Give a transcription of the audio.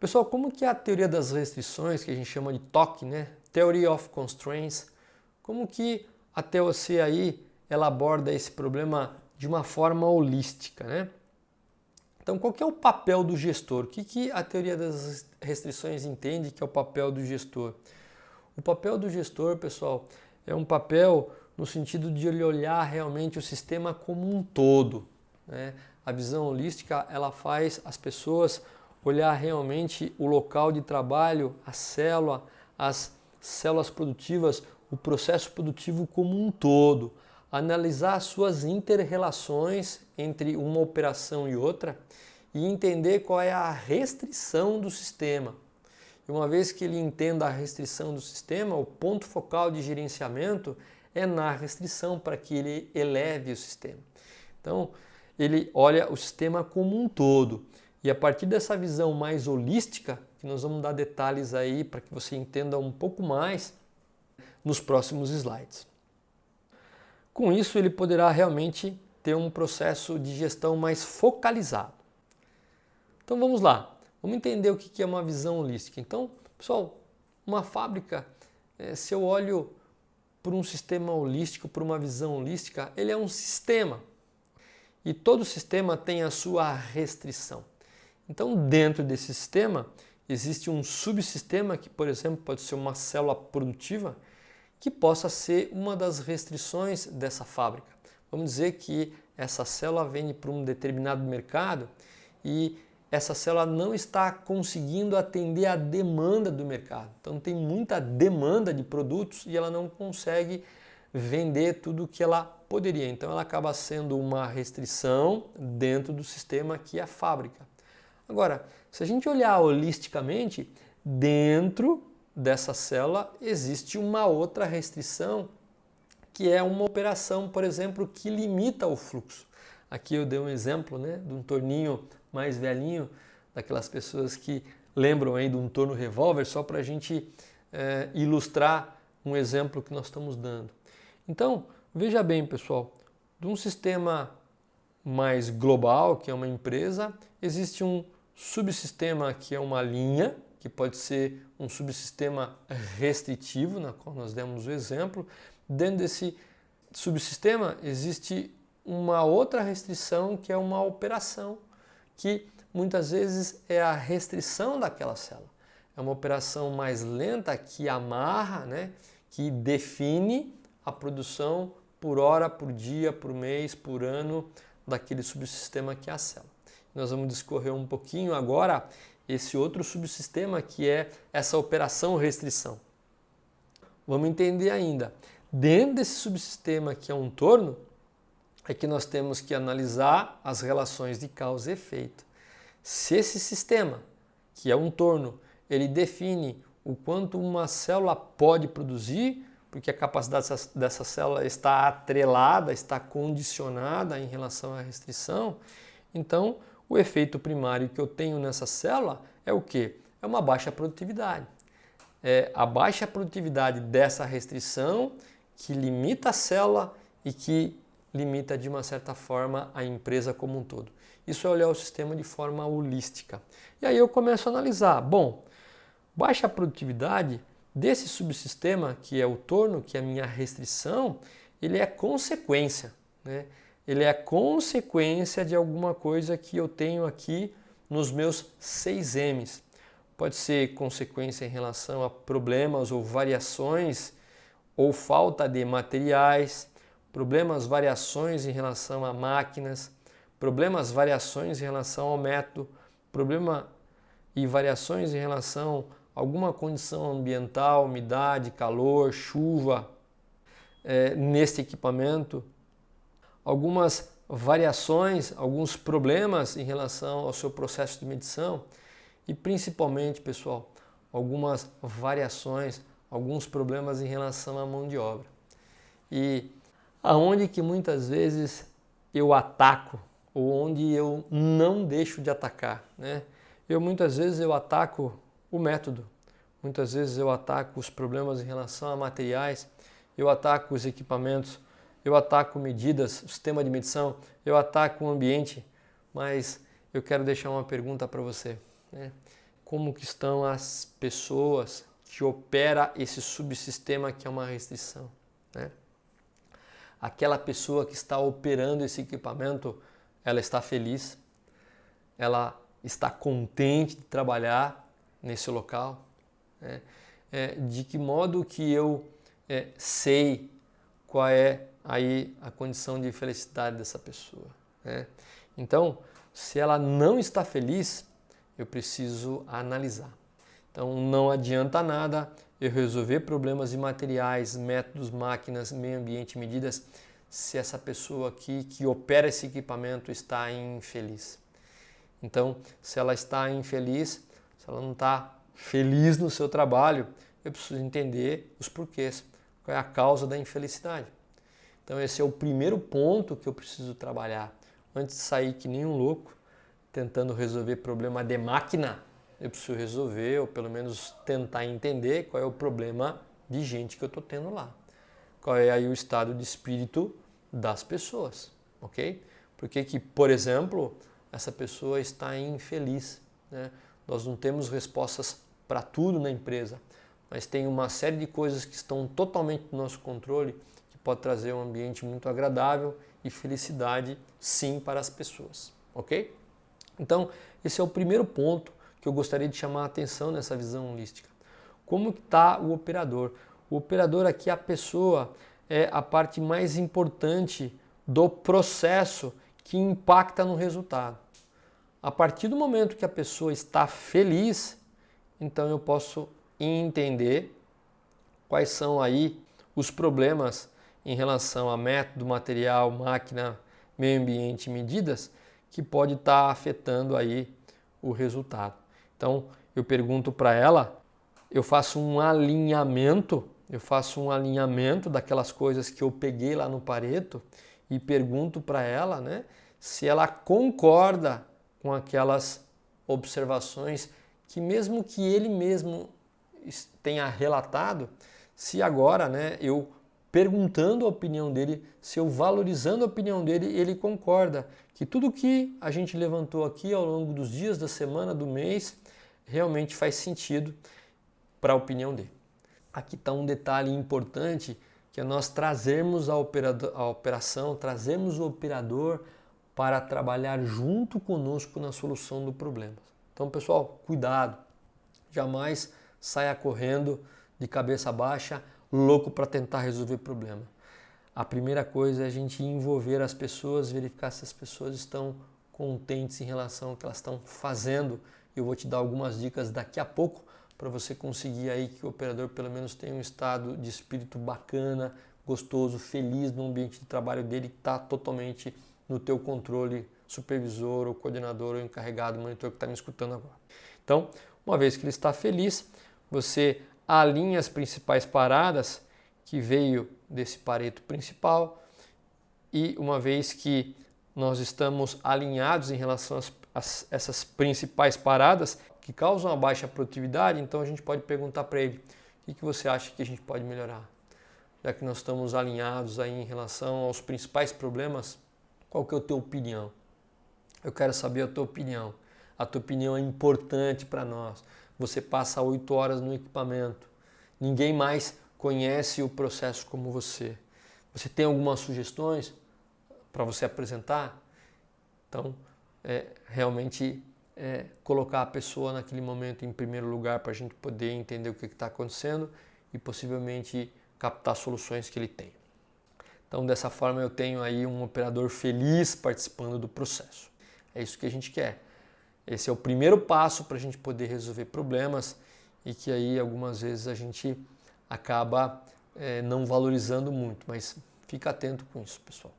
Pessoal, como que a teoria das restrições, que a gente chama de TOC, né? Theory of Constraints, como que a TOC aí ela aborda esse problema de uma forma holística, né? Então, qual que é o papel do gestor? O que a teoria das restrições entende que é o papel do gestor? O papel do gestor, pessoal, é um papel no sentido de ele olhar realmente o sistema como um todo, né? A visão holística, ela faz as pessoas olhar realmente o local de trabalho, a célula, as células produtivas, o processo produtivo como um todo, analisar as suas inter-relações entre uma operação e outra e entender qual é a restrição do sistema. E uma vez que ele entenda a restrição do sistema, o ponto focal de gerenciamento é na restrição para que ele eleve o sistema. Então, ele olha o sistema como um todo. E a partir dessa visão mais holística, que nós vamos dar detalhes aí para que você entenda um pouco mais nos próximos slides. Com isso, ele poderá realmente ter um processo de gestão mais focalizado. Então vamos lá, vamos entender o que é uma visão holística. Então, pessoal, uma fábrica, se eu olho por um sistema holístico, por uma visão holística, ele é um sistema. E todo sistema tem a sua restrição. Então, dentro desse sistema, existe um subsistema que, por exemplo, pode ser uma célula produtiva, que possa ser uma das restrições dessa fábrica. Vamos dizer que essa célula vende para um determinado mercado e essa célula não está conseguindo atender a demanda do mercado. Então tem muita demanda de produtos e ela não consegue vender tudo o que ela poderia. Então ela acaba sendo uma restrição dentro do sistema que é a fábrica. Agora, se a gente olhar holisticamente, dentro dessa célula existe uma outra restrição, que é uma operação, por exemplo, que limita o fluxo. Aqui eu dei um exemplo, né, de um torninho mais velhinho, daquelas pessoas que lembram aí de um torno revólver, só para a gente ilustrar um exemplo que nós estamos dando. Então, veja bem, pessoal, de um sistema mais global, que é uma empresa, existe um subsistema que é uma linha, que pode ser um subsistema restritivo, na qual nós demos o exemplo. Dentro desse subsistema existe uma outra restrição, que é uma operação, que muitas vezes é a restrição daquela célula. É uma operação mais lenta que amarra, né, que define a produção por hora, por dia, por mês, por ano daquele subsistema que é a célula. Nós vamos discorrer um pouquinho agora esse outro subsistema que é essa operação restrição. Vamos entender ainda. Dentro desse subsistema que é um torno, é que nós temos que analisar as relações de causa e efeito. Se esse sistema, que é um torno, ele define o quanto uma célula pode produzir, porque a capacidade dessa célula está atrelada, está condicionada em relação à restrição, então o efeito primário que eu tenho nessa célula é o quê? É uma baixa produtividade. É a baixa produtividade dessa restrição que limita a célula e que limita de uma certa forma a empresa como um todo. Isso é olhar o sistema de forma holística. E aí eu começo a analisar, bom, baixa produtividade desse subsistema que é o torno, que é a minha restrição, ele é consequência, né? Ele é consequência de alguma coisa que eu tenho aqui nos meus 6 M's. Pode ser consequência em relação a problemas ou variações ou falta de materiais, problemas, variações em relação a máquinas, problemas, variações em relação ao método, problema e variações em relação a alguma condição ambiental, umidade, calor, chuva neste equipamento, algumas variações, alguns problemas em relação ao seu processo de medição e principalmente, pessoal, algumas variações, alguns problemas em relação à mão de obra. E aonde que muitas vezes eu ataco ou onde eu não deixo de atacar, né? Muitas vezes eu ataco o método, muitas vezes eu ataco os problemas em relação a materiais, eu ataco os equipamentos, eu ataco medidas, o sistema de medição, eu ataco o ambiente, mas eu quero deixar uma pergunta para você, né? como que estão as pessoas que operam esse subsistema que é uma restrição, né? Aquela pessoa que está operando esse equipamento, ela está feliz, ela está contente de trabalhar nesse local, né? De que modo que eu sei qual é aí a condição de felicidade dessa pessoa, né? Então, se ela não está feliz, eu preciso analisar. Então, não adianta nada eu resolver problemas imateriais, métodos, máquinas, meio ambiente, medidas, se essa pessoa aqui que opera esse equipamento está infeliz. Então, se ela está infeliz, se ela não está feliz no seu trabalho, eu preciso entender os porquês, qual é a causa da infelicidade. Então, esse é o primeiro ponto que eu preciso trabalhar. Antes de sair que nem um louco, tentando resolver problema de máquina, eu preciso resolver, ou pelo menos tentar entender qual é o problema de gente que eu estou tendo lá. Qual é aí o estado de espírito das pessoas, ok? Porque que, por exemplo, essa pessoa está infeliz, né? Nós não temos respostas para tudo na empresa, mas tem uma série de coisas que estão totalmente no nosso controle, que pode trazer um ambiente muito agradável e felicidade, sim, para as pessoas, ok? Então, esse é o primeiro ponto que eu gostaria de chamar a atenção nessa visão holística. Como está o operador? O operador aqui, a pessoa, é a parte mais importante do processo que impacta no resultado. A partir do momento que a pessoa está feliz, então eu posso entender quais são aí os problemas em relação a método, material, máquina, meio ambiente e medidas que pode estar afetando aí o resultado. Então, eu pergunto para ela, eu faço um alinhamento daquelas coisas que eu peguei lá no Pareto e pergunto para ela, né, se ela concorda com aquelas observações que mesmo que ele mesmo tenha relatado, se agora, né, eu perguntando a opinião dele, se eu valorizando a opinião dele, ele concorda que tudo que a gente levantou aqui ao longo dos dias, da semana, do mês, realmente faz sentido para a opinião dele. Aqui está um detalhe importante, que é nós trazermos a operação, trazermos o operador para trabalhar junto conosco na solução do problema. Então, pessoal, cuidado, jamais saia correndo de cabeça baixa, louco para tentar resolver problema. A primeira coisa é a gente envolver as pessoas, verificar se as pessoas estão contentes em relação ao que elas estão fazendo. Eu vou te dar algumas dicas daqui a pouco para você conseguir aí que o operador pelo menos tenha um estado de espírito bacana, gostoso, feliz no ambiente de trabalho dele, que está totalmente no teu controle, supervisor ou coordenador ou encarregado, monitor que está me escutando agora. Então, uma vez que ele está feliz, você alinha as principais paradas que veio desse Pareto principal e uma vez que nós estamos alinhados em relação a essas principais paradas que causam a baixa produtividade, então a gente pode perguntar para ele, o que você acha que a gente pode melhorar? Já que nós estamos alinhados aí em relação aos principais problemas, qual que é a tua opinião? Eu quero saber a tua opinião. A tua opinião é importante para nós. Você passa 8 horas no equipamento. Ninguém mais conhece o processo como você. Você tem algumas sugestões para você apresentar? Então, realmente colocar a pessoa naquele momento em primeiro lugar para a gente poder entender o que está acontecendo e possivelmente captar soluções que ele tem. Então, dessa forma, eu tenho aí um operador feliz participando do processo. É isso que a gente quer. Esse é o primeiro passo para a gente poder resolver problemas e que aí algumas vezes a gente acaba não valorizando muito, mas fica atento com isso, pessoal.